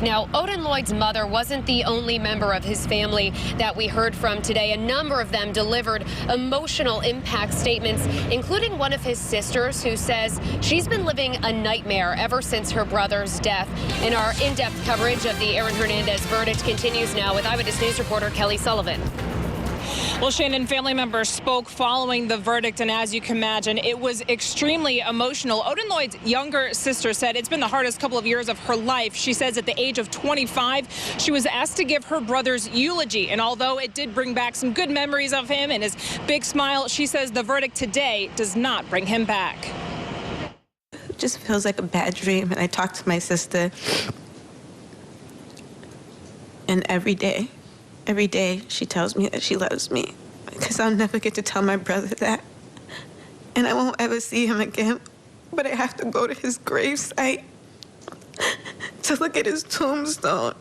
Now, Odin Lloyd's mother wasn't the only member of his family that we heard from today. A number of them delivered emotional impact statements, including one of his sisters who says she's been living a nightmare ever since her brother's death. And our in-depth coverage of the Aaron Hernandez verdict continues now with Eyewitness News reporter Kelly Sullivan. Well, Shannon, family members spoke following the verdict, and as you can imagine, it was extremely emotional. Odin Lloyd's younger sister said it's been the hardest couple of years of her life. She says at the age of 25, she was asked to give her brother's eulogy, and although it did bring back some good memories of him and his big smile, she says the verdict today does not bring him back. It just feels like a bad dream, and I talk to my sister, and every day she tells me that she loves me, because I'll never get to tell my brother that. And I won't ever see him again, but I have to go to his gravesite to look at his tombstone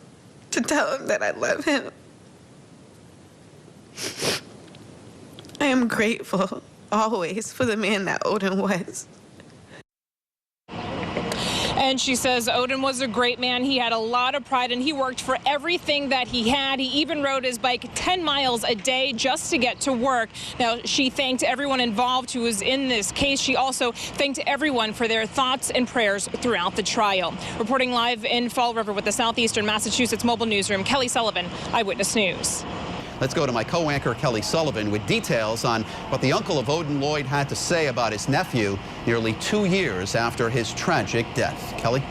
to tell him that I love him. I am grateful always for the man that Odin was. And she says Odin was a great man. He had a lot of pride, and he worked for everything that he had. He even rode his bike 10 miles a day just to get to work. Now, she thanked everyone involved who was in this case. She also thanked everyone for their thoughts and prayers throughout the trial. Reporting live in Fall River with the Southeastern Massachusetts Mobile Newsroom, Kelly Sullivan, Eyewitness News. Let's go to my co-anchor Kelly Sullivan with details on what the uncle of Odin Lloyd had to say about his nephew nearly 2 years after his tragic death. Kelly?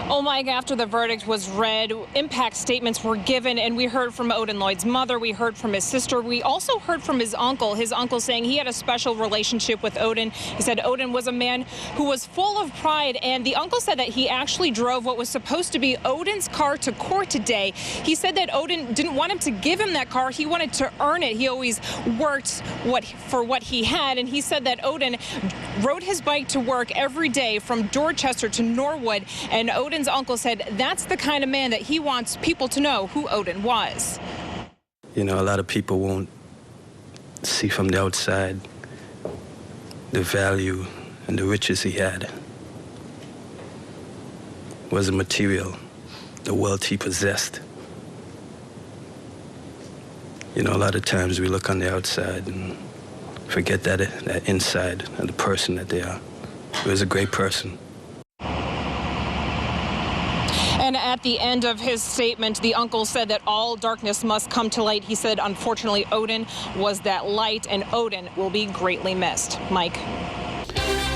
Oh, Mike, after the verdict was read, impact statements were given, and we heard from Odin Lloyd's mother. We heard from his sister. We also heard from his uncle saying he had a special relationship with Odin. He said Odin was a man who was full of pride, and the uncle said that he actually drove what was supposed to be Odin's car to court today. He said that Odin didn't want him to give him that car. He wanted to earn it. He always worked for what he had, and he said that Odin rode his bike to work every day from Dorchester to Norwood, and Odin's uncle said that's the kind of man that he wants people to know who Odin was. You know, a lot of people won't see from the outside the value and the riches he had. It wasn't material, the wealth he possessed. You know, a lot of times we look on the outside and forget that inside and the person that they are. He was a great person. And at the end of his statement, the uncle said that all darkness must come to light. He said, unfortunately, Odin was that light, and Odin will be greatly missed. Mike.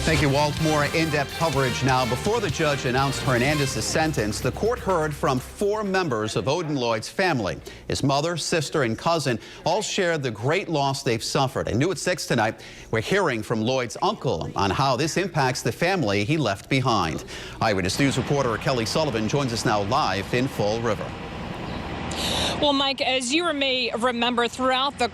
Thank you, Walt. More in-depth coverage now. Before the judge announced Hernandez's sentence, the court heard from 4 members of Odin Lloyd's family. His mother, sister, and cousin all shared the great loss they've suffered. And new at 6 tonight, we're hearing from Lloyd's uncle on how this impacts the family he left behind. Eyewitness News reporter Kelly Sullivan joins us now live in Fall River. Well, Mike, as you may remember, throughout the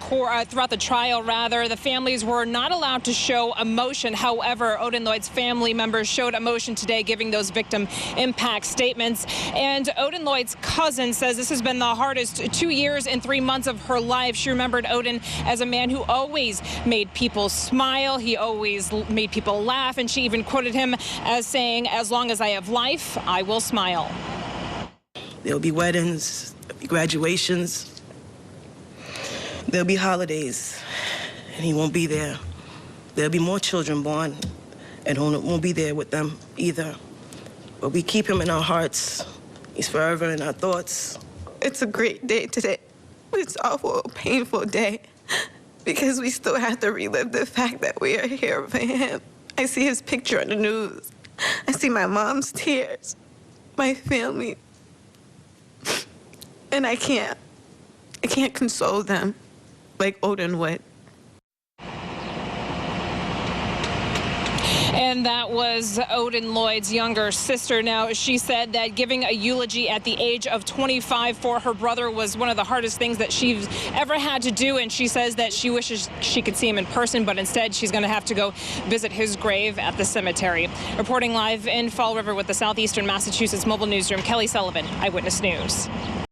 trial, the families were not allowed to show emotion. However, Odin Lloyd's family members showed emotion today, giving those victim impact statements. And Odin Lloyd's cousin says this has been the hardest 2 years and 3 months of her life. She remembered Odin as a man who always made people smile. He always made people laugh. And she even quoted him as saying, "As long as I have life, I will smile." There'll be weddings, there'll be graduations, there'll be holidays, and he won't be there. There'll be more children born, and Odin won't be there with them either. But we keep him in our hearts. He's forever in our thoughts. It's a great day today. It's awful, painful day, because we still have to relive the fact that we are here for him. I see his picture on the news. I see my mom's tears, my family. And I can't console them like Odin would. And that was Odin Lloyd's younger sister. Now, she said that giving a eulogy at the age of 25 for her brother was one of the hardest things that she's ever had to do. And she says that she wishes she could see him in person, but instead she's going to have to go visit his grave at the cemetery. Reporting live in Fall River with the Southeastern Massachusetts Mobile Newsroom, Kelly Sullivan, Eyewitness News.